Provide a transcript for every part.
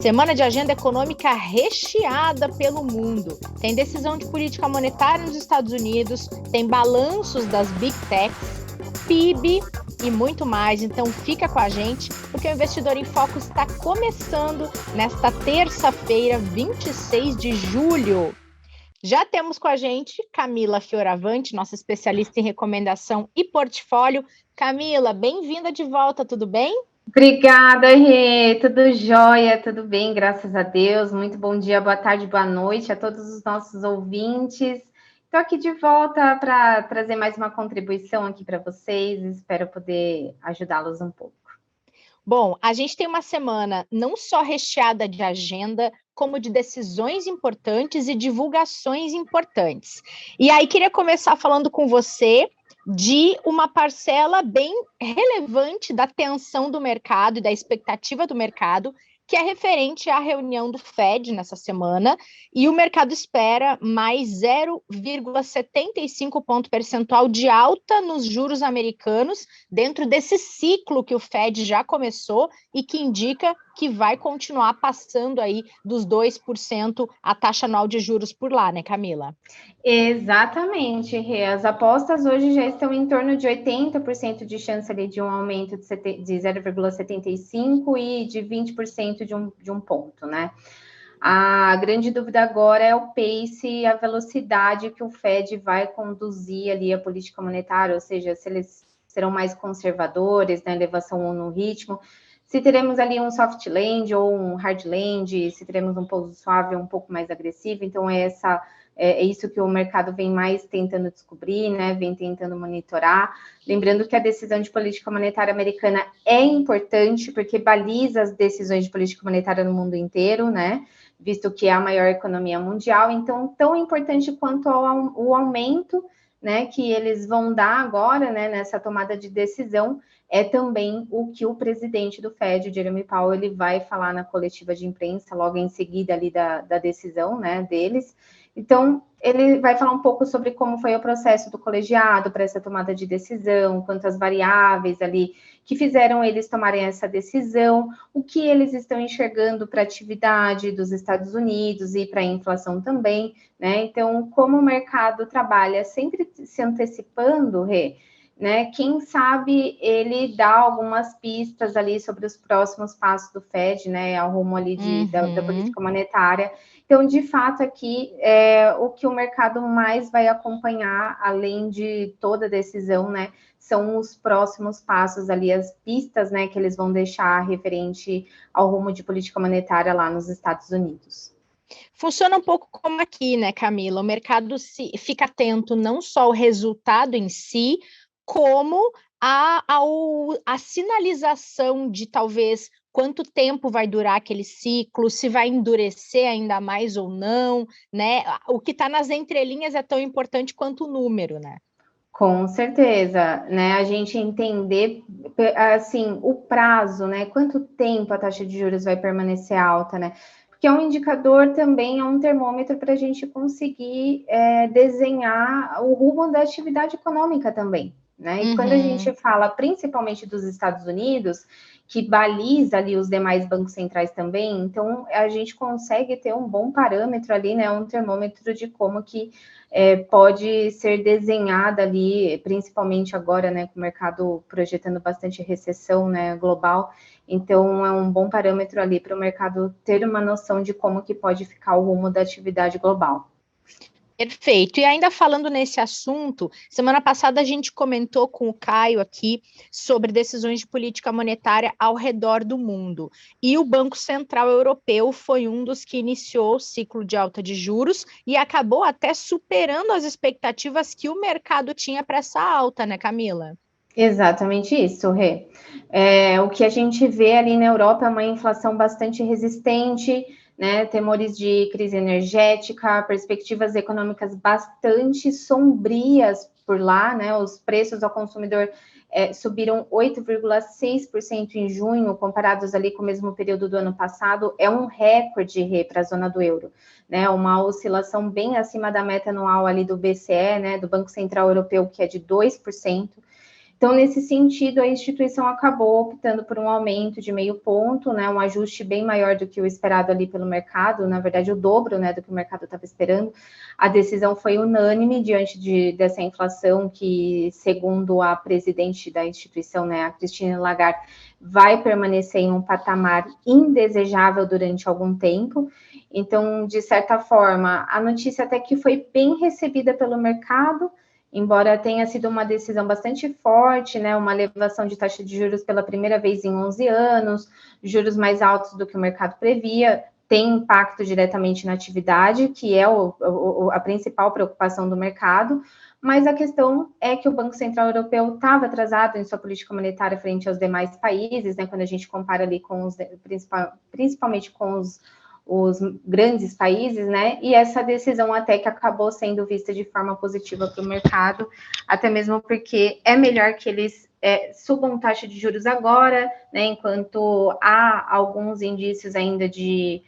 Semana de agenda econômica recheada pelo mundo. Tem decisão de política monetária nos Estados Unidos, tem balanços das Big Techs, PIB e muito mais. Então fica com a gente, porque o Investidor em Foco está começando nesta terça-feira, 26 de julho. Já temos com a gente Camila Fioravanti, nossa especialista em recomendação e portfólio. Camila, bem-vinda de volta, tudo bem? Obrigada, Rê. Tudo jóia, tudo bem, graças a Deus. Muito bom dia, boa tarde, boa noite a todos os nossos ouvintes. Estou aqui de volta para trazer mais uma contribuição aqui para vocês. Espero poder ajudá-los um pouco. Bom, a gente tem uma semana não só recheada de agenda, como de decisões importantes e divulgações importantes. E aí, queria começar falando com você de uma parcela bem relevante da tensão do mercado e da expectativa do mercado, que é referente à reunião do Fed nessa semana, e o mercado espera mais 0,75 ponto percentual de alta nos juros americanos, dentro desse ciclo que o Fed já começou e que indica que vai continuar passando aí dos 2% a taxa anual de juros por lá, né, Camila? Exatamente, Rê. As apostas hoje já estão em torno de 80% de chance ali de um aumento de 0,75 e de 20% de um ponto, né? A grande dúvida agora é o pace e a velocidade que o Fed vai conduzir ali a política monetária, ou seja, se eles serão mais conservadores na elevação ou no ritmo, se teremos ali um soft land ou um hard land, se teremos um pouso suave ou um pouco mais agressivo. Então, é isso que o mercado vem mais tentando descobrir, né? Vem tentando monitorar. Lembrando que a decisão de política monetária americana é importante porque baliza as decisões de política monetária no mundo inteiro, né? Visto que é a maior economia mundial. Então, tão importante quanto o aumento, né, que eles vão dar agora, né, nessa tomada de decisão, é também o que o presidente do Fed, Jeremy Powell, ele vai falar na coletiva de imprensa logo em seguida ali da decisão, né, deles. Então, ele vai falar um pouco sobre como foi o processo do colegiado para essa tomada de decisão, quantas variáveis ali que fizeram eles tomarem essa decisão, o que eles estão enxergando para a atividade dos Estados Unidos e para a inflação também, né? Então, como o mercado trabalha sempre se antecipando, Rê, né? Quem sabe ele dá algumas pistas ali sobre os próximos passos do Fed, né? Ao rumo ali da política monetária. Então, de fato, aqui o que o mercado mais vai acompanhar, além de toda a decisão, né? São os próximos passos ali, as pistas, né? Que eles vão deixar referente ao rumo de política monetária lá nos Estados Unidos. Funciona um pouco como aqui, né, Camila? O mercado fica atento não só ao resultado em si, como a sinalização de talvez quanto tempo vai durar aquele ciclo, se vai endurecer ainda mais ou não, né? O que está nas entrelinhas é tão importante quanto o número, né? Com certeza, né? A gente entender assim o prazo, né? Quanto tempo a taxa de juros vai permanecer alta, né? Porque é um indicador também, é um termômetro para a gente conseguir desenhar o rumo da atividade econômica também, né? E quando a gente fala principalmente dos Estados Unidos, que baliza ali os demais bancos centrais também, então a gente consegue ter um bom parâmetro ali, né? Um termômetro de como que pode ser desenhada ali, principalmente agora, né, com o mercado projetando bastante recessão, né, global. Então, é um bom parâmetro ali para o mercado ter uma noção de como que pode ficar o rumo da atividade global. Perfeito. E ainda falando nesse assunto, semana passada a gente comentou com o Caio aqui sobre decisões de política monetária ao redor do mundo. E o Banco Central Europeu foi um dos que iniciou o ciclo de alta de juros e acabou até superando as expectativas que o mercado tinha para essa alta, né, Camila? Exatamente isso, Rê. O que a gente vê ali na Europa é uma inflação bastante resistente, né? Temores de crise energética, perspectivas econômicas bastante sombrias por lá, né? Os preços ao consumidor subiram 8,6% em junho, comparados ali com o mesmo período do ano passado. É um recorde, Rê, para a zona do euro, né? Uma oscilação bem acima da meta anual ali do BCE, né? Do Banco Central Europeu, que é de 2%. Então, nesse sentido, a instituição acabou optando por um aumento de 0,5 ponto, né, um ajuste bem maior do que o esperado ali pelo mercado, na verdade, o dobro, né, do que o mercado estava esperando. A decisão foi unânime diante dessa inflação que, segundo a presidente da instituição, né, a Christine Lagarde, vai permanecer em um patamar indesejável durante algum tempo. Então, de certa forma, a notícia até que foi bem recebida pelo mercado, embora tenha sido uma decisão bastante forte, né, uma elevação de taxa de juros pela primeira vez em 11 anos, juros mais altos do que o mercado previa, tem impacto diretamente na atividade, que é a principal preocupação do mercado, mas a questão é que o Banco Central Europeu estava atrasado em sua política monetária frente aos demais países, né, quando a gente compara ali com principalmente com os grandes países, né? E essa decisão até que acabou sendo vista de forma positiva para o mercado, até mesmo porque é melhor que eles subam taxa de juros agora, né? Enquanto há alguns indícios ainda de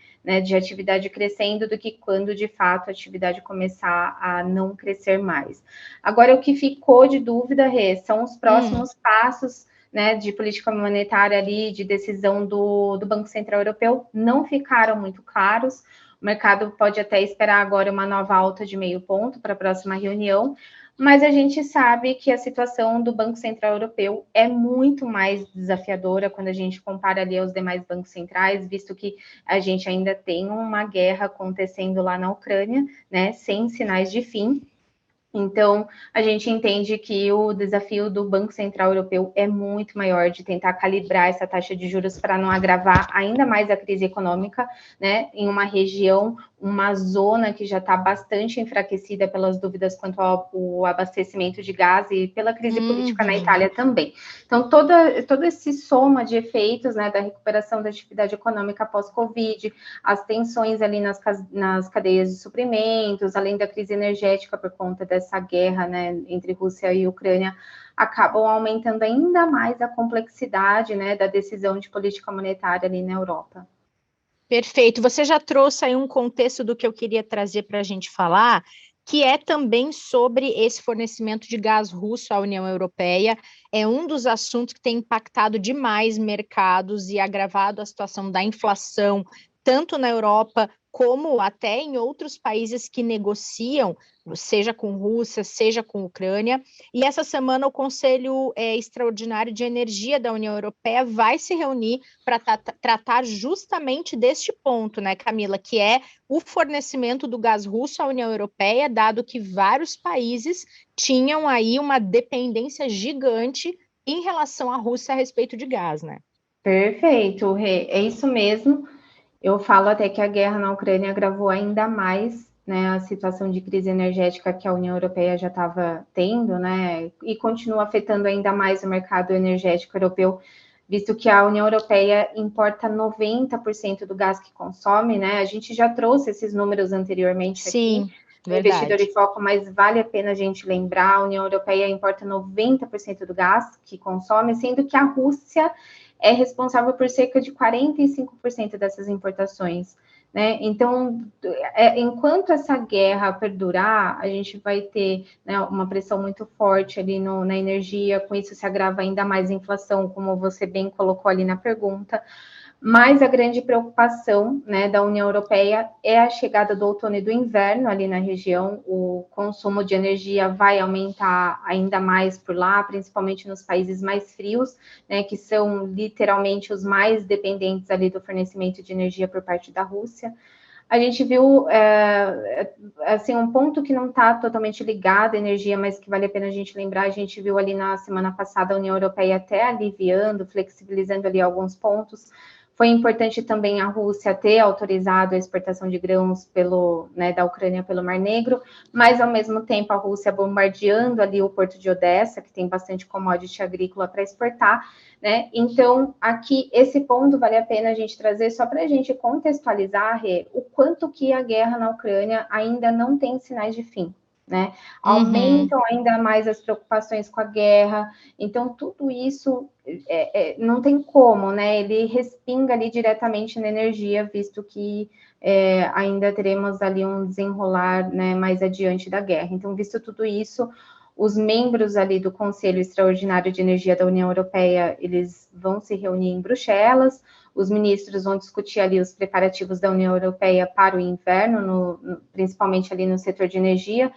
atividade crescendo, do que quando de fato a atividade começar a não crescer mais. Agora, o que ficou de dúvida, Rê, são os próximos passos, né, de política monetária ali, de decisão do Banco Central Europeu, não ficaram muito claros. O mercado pode até esperar agora uma nova alta de 0,5 ponto para a próxima reunião, mas a gente sabe que a situação do Banco Central Europeu é muito mais desafiadora quando a gente compara ali aos demais bancos centrais, visto que a gente ainda tem uma guerra acontecendo lá na Ucrânia, né, sem sinais de fim. Então, a gente entende que o desafio do Banco Central Europeu é muito maior, de tentar calibrar essa taxa de juros para não agravar ainda mais a crise econômica, né, em uma região, uma zona que já está bastante enfraquecida pelas dúvidas quanto ao abastecimento de gás e pela crise política na Itália também. Então, todo esse soma de efeitos, né, da recuperação da atividade econômica pós-Covid, as tensões ali nas cadeias de suprimentos, além da crise energética por conta dessa guerra, né, entre Rússia e Ucrânia, acabam aumentando ainda mais a complexidade, né, da decisão de política monetária ali na Europa. Perfeito. Você já trouxe aí um contexto do que eu queria trazer para a gente falar, que é também sobre esse fornecimento de gás russo à União Europeia. É um dos assuntos que tem impactado demais mercados e agravado a situação da inflação, tanto na Europa como até em outros países que negociam, seja com Rússia, seja com Ucrânia. E essa semana o Conselho Extraordinário de Energia da União Europeia vai se reunir para tratar justamente deste ponto, né, Camila, que é o fornecimento do gás russo à União Europeia, dado que vários países tinham aí uma dependência gigante em relação à Rússia a respeito de gás, né? Perfeito, Rê, é isso mesmo. Eu falo até que a guerra na Ucrânia agravou ainda mais, né, a situação de crise energética que a União Europeia já estava tendo, né, e continua afetando ainda mais o mercado energético europeu, visto que a União Europeia importa 90% do gás que consome, né? A gente já trouxe esses números anteriormente aqui, Investidor em Foco, mas vale a pena a gente lembrar, a União Europeia importa 90% do gás que consome, sendo que a Rússia é responsável por cerca de 45% dessas importações, né? Então, enquanto essa guerra perdurar, a gente vai ter, né, uma pressão muito forte ali na energia, com isso se agrava ainda mais a inflação, como você bem colocou ali na pergunta. Mas a grande preocupação, né, da União Europeia é a chegada do outono e do inverno ali na região. O consumo de energia vai aumentar ainda mais por lá, principalmente nos países mais frios, né, que são literalmente os mais dependentes ali do fornecimento de energia por parte da Rússia. A gente viu, assim, um ponto que não está totalmente ligado à energia, mas que vale a pena a gente lembrar, a gente viu ali na semana passada a União Europeia até aliviando, flexibilizando ali alguns pontos. Foi importante também a Rússia ter autorizado a exportação de grãos da Ucrânia pelo Mar Negro, mas ao mesmo tempo a Rússia bombardeando ali o porto de Odessa, que tem bastante commodity agrícola para exportar, né? Então, aqui, esse ponto vale a pena a gente trazer só para a gente contextualizar, Rê, o quanto que a guerra na Ucrânia ainda não tem sinais de fim, né? Aumentam ainda mais as preocupações com a guerra. Então, tudo isso não tem como, né? Ele respinga ali diretamente na energia, visto que ainda teremos ali um desenrolar, né, mais adiante da guerra. Então, visto tudo isso, Os membros ali do Conselho Extraordinário de Energia da União Europeia, eles vão se reunir em Bruxelas. Os ministros vão discutir ali os preparativos da União Europeia para o inverno, principalmente ali no setor de energia,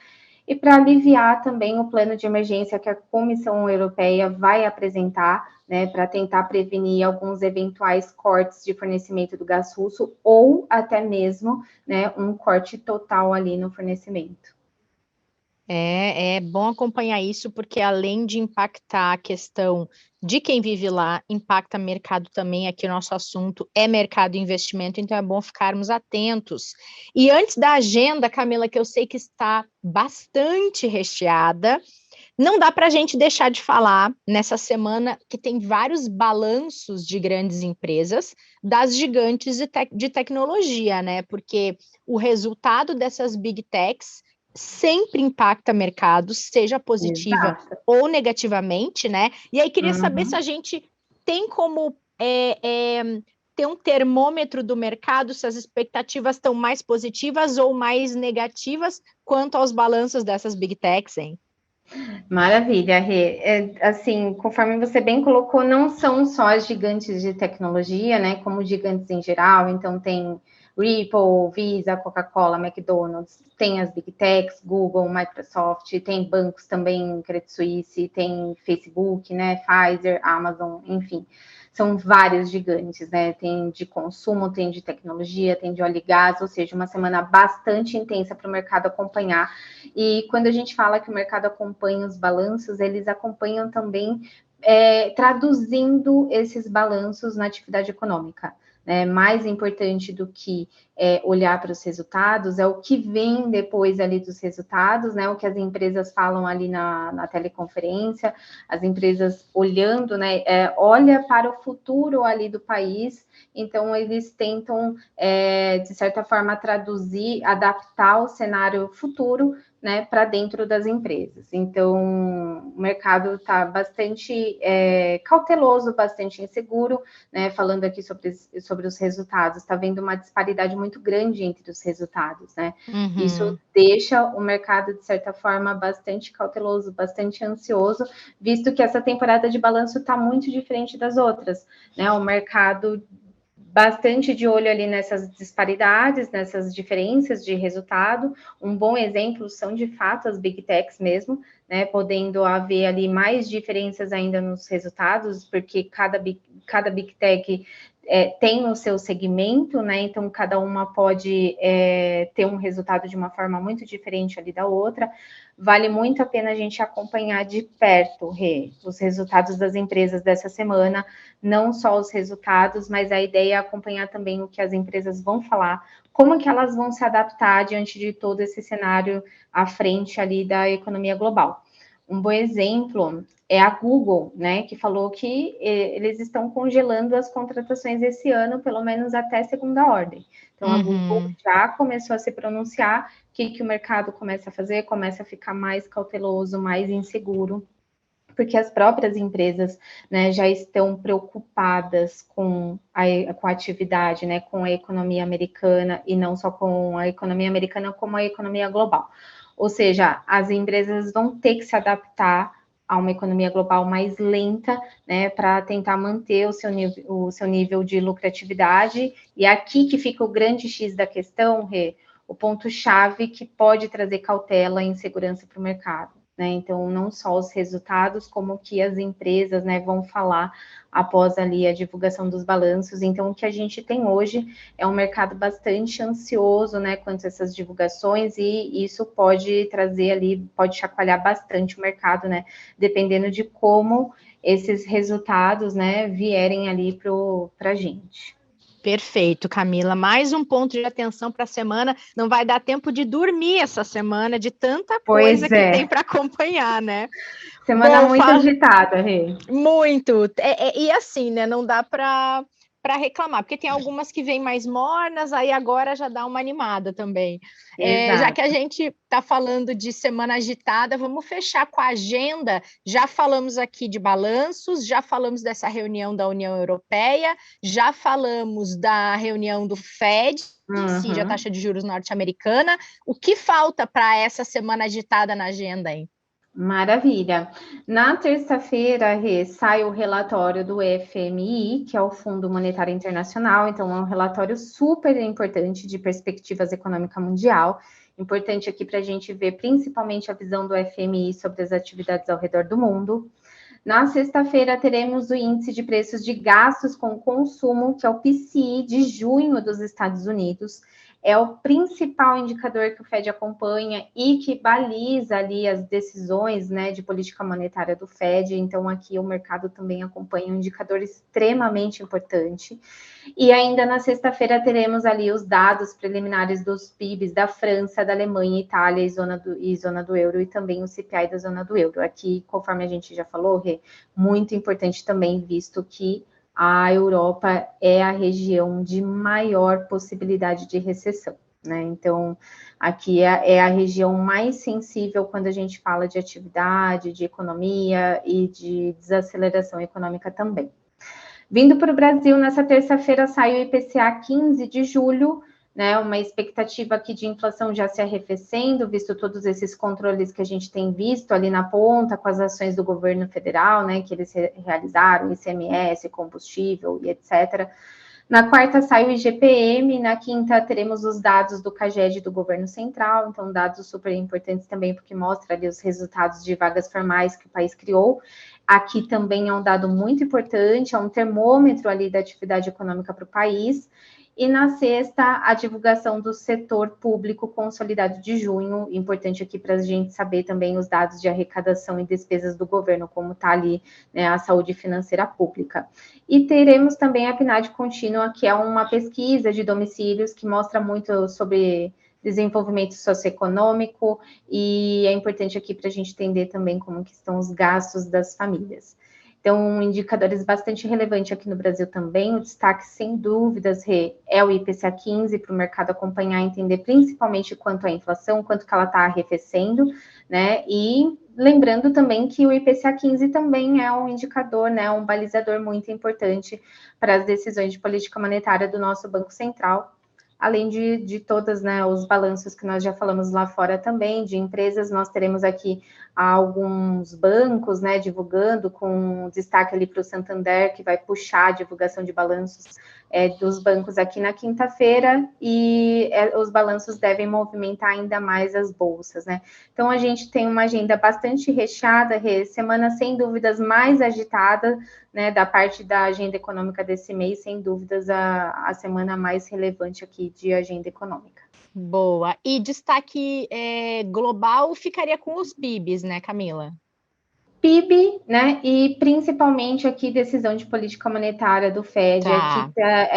e para aliviar também o plano de emergência que a Comissão Europeia vai apresentar, né, para tentar prevenir alguns eventuais cortes de fornecimento do gás russo ou até mesmo, né, um corte total ali no fornecimento. É bom acompanhar isso, porque além de impactar a questão de quem vive lá, impacta mercado também. Aqui o nosso assunto é mercado e investimento, então é bom ficarmos atentos. E antes da agenda, Camila, que eu sei que está bastante recheada, não dá para a gente deixar de falar nessa semana que tem vários balanços de grandes empresas, das gigantes de tecnologia, né? Porque o resultado dessas big techs sempre impacta mercados, seja positiva ou negativamente, né? E aí queria saber se a gente tem como ter um termômetro do mercado, se as expectativas estão mais positivas ou mais negativas quanto aos balanços dessas big techs, hein? Maravilha, Rê. Assim, conforme você bem colocou, não são só as gigantes de tecnologia, né? Como gigantes em geral, então tem Ripple, Visa, Coca-Cola, McDonald's, tem as Big Techs, Google, Microsoft, tem bancos também, Credit Suisse, tem Facebook, né? Pfizer, Amazon, enfim. São vários gigantes, né? Tem de consumo, tem de tecnologia, tem de óleo e gás, ou seja, uma semana bastante intensa para o mercado acompanhar. E quando a gente fala que o mercado acompanha os balanços, eles acompanham também traduzindo esses balanços na atividade econômica. Né? Mais importante do que olhar para os resultados é o que vem depois ali dos resultados, né? O que as empresas falam ali na teleconferência, as empresas olhando, né? Olha para o futuro ali do país, então eles tentam, de certa forma, traduzir, adaptar o cenário futuro, né, para dentro das empresas. Então, o mercado está bastante cauteloso, bastante inseguro, né, falando aqui sobre os resultados, está vendo uma disparidade muito grande entre os resultados, né? Isso deixa o mercado, de certa forma, bastante cauteloso, bastante ansioso, visto que essa temporada de balanço está muito diferente das outras, né? O mercado bastante de olho ali nessas disparidades, nessas diferenças de resultado. Um bom exemplo são, de fato, as Big Techs mesmo, né, podendo haver ali mais diferenças ainda nos resultados, porque cada Big Tech tem o seu segmento, né, então cada uma pode ter um resultado de uma forma muito diferente ali da outra. Vale muito a pena a gente acompanhar de perto, Rê, os resultados das empresas dessa semana, não só os resultados, mas a ideia é acompanhar também o que as empresas vão falar, como que elas vão se adaptar diante de todo esse cenário à frente ali da economia global. Um bom exemplo é a Google, né, que falou que eles estão congelando as contratações esse ano, pelo menos até segunda ordem. Então, a Google já começou a se pronunciar. O que o mercado começa a fazer? Começa a ficar mais cauteloso, mais inseguro, porque as próprias empresas, né, já estão preocupadas com a atividade, né, com a economia americana, e não só com a economia americana, como a economia global. Ou seja, as empresas vão ter que se adaptar a uma economia global mais lenta, né, para tentar manter o seu nível de lucratividade. E é aqui que fica o grande X da questão, Rê, o ponto-chave que pode trazer cautela e insegurança para o mercado. Né? Então, não só os resultados, como que as empresas, né, vão falar após ali a divulgação dos balanços. Então, o que a gente tem hoje é um mercado bastante ansioso, né, quanto a essas divulgações, e isso pode trazer ali, pode chacoalhar bastante o mercado, né, dependendo de como esses resultados, né, vierem ali para a gente. Perfeito, Camila. Mais um ponto de atenção para a semana. Não vai dar tempo de dormir essa semana, de tanta coisa que tem para acompanhar, né? Semana muito agitada, Rê. Muito. E assim, né? Não dá para reclamar, porque tem algumas que vêm mais mornas, aí agora já dá uma animada também. Já que a gente está falando de semana agitada, vamos fechar com a agenda. Já falamos aqui de balanços, já falamos dessa reunião da União Europeia, já falamos da reunião do Fed, a taxa de juros norte-americana. O que falta para essa semana agitada na agenda, hein? Maravilha. Na terça-feira, Rê, sai o relatório do FMI, que é o Fundo Monetário Internacional. Então, é um relatório super importante de perspectivas econômica mundial. Importante aqui para a gente ver principalmente a visão do FMI sobre as atividades ao redor do mundo. Na sexta-feira, teremos o índice de preços de gastos com consumo, que é o PCI de junho dos Estados Unidos. É o principal indicador que o Fed acompanha e que baliza ali as decisões, né, de política monetária do Fed. Então, aqui o mercado também acompanha um indicador extremamente importante. E ainda na sexta-feira teremos ali os dados preliminares dos PIBs da França, da Alemanha, Itália e zona do euro, e também o CPI da zona do euro. Aqui, conforme a gente já falou, Rê, muito importante também, visto que a Europa é a região de maior possibilidade de recessão, né? Então, aqui é a região mais sensível quando a gente fala de atividade, de economia e de desaceleração econômica também. Vindo para o Brasil, nessa terça-feira sai o IPCA 15 de julho, né, uma expectativa aqui de inflação já se arrefecendo, visto todos esses controles que a gente tem visto ali na ponta, com as ações do governo federal, né, que eles realizaram, ICMS, combustível e etc. Na quarta sai o IGPM, na quinta teremos os dados do CAGED do governo central, então dados super importantes também, porque mostra ali os resultados de vagas formais que o país criou. Aqui também é um dado muito importante, é um termômetro ali da atividade econômica para o país. E na sexta, a divulgação do setor público consolidado de junho, importante aqui para a gente saber também os dados de arrecadação e despesas do governo, como está ali, né, a saúde financeira pública. E teremos também a PNAD contínua, que é uma pesquisa de domicílios que mostra muito sobre desenvolvimento socioeconômico, e é importante aqui para a gente entender também como que estão os gastos das famílias. Então, indicadores bastante relevantes aqui no Brasil também. O destaque, sem dúvidas, Rê, é o IPCA 15, para o mercado acompanhar e entender principalmente quanto à inflação, quanto que ela está arrefecendo, né? E lembrando também que o IPCA 15 também é um indicador, né, um balizador muito importante para as decisões de política monetária do nosso Banco Central, além de todas, né, os balanços que nós já falamos lá fora também, de empresas. Nós teremos aqui alguns bancos, né, divulgando, com destaque ali para o Santander, que vai puxar a divulgação de balanços dos bancos aqui na quinta-feira, e os balanços devem movimentar ainda mais as bolsas, né? Então, a gente tem uma agenda bastante recheada, semana sem dúvidas mais agitada, né, da parte da agenda econômica desse mês, sem dúvidas a semana mais relevante aqui de agenda econômica. Boa. E destaque global ficaria com os PIBs, né, Camila? PIB, né, e principalmente aqui decisão de política monetária do Fed. Tá.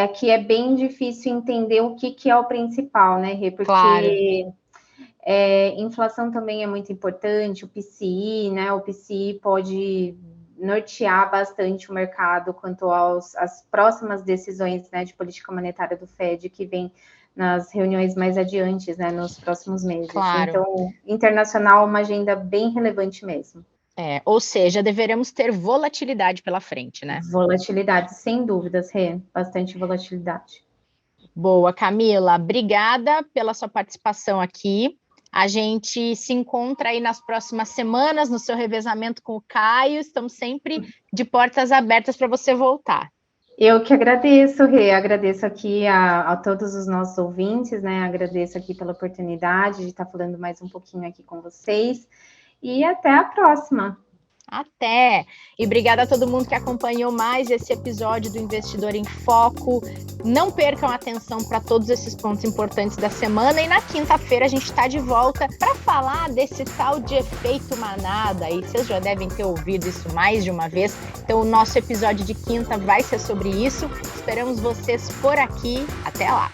Aqui é bem difícil entender o que é o principal, né, Rê? Porque claro. Inflação também é muito importante, o PCI, né, o PCI pode nortear bastante o mercado quanto às próximas decisões, né, de política monetária do Fed, que vem nas reuniões mais adiante, né, nos próximos meses. Claro. Então, internacional, uma agenda bem relevante mesmo. Ou seja, deveremos ter volatilidade pela frente, né? Volatilidade, sem dúvidas, Rê, bastante volatilidade. Boa, Camila, obrigada pela sua participação aqui. A gente se encontra aí nas próximas semanas, no seu revezamento com o Caio. Estamos sempre de portas abertas para você voltar. Eu que agradeço, Rê, agradeço aqui a todos os nossos ouvintes, né? Agradeço aqui pela oportunidade de estar falando mais um pouquinho aqui com vocês. E até a próxima. Até! E obrigada a todo mundo que acompanhou mais esse episódio do Investidor em Foco. Não percam atenção para todos esses pontos importantes da semana. E na quinta-feira a gente está de volta para falar desse tal de efeito manada. E vocês já devem ter ouvido isso mais de uma vez. Então o nosso episódio de quinta vai ser sobre isso. Esperamos vocês por aqui. Até lá!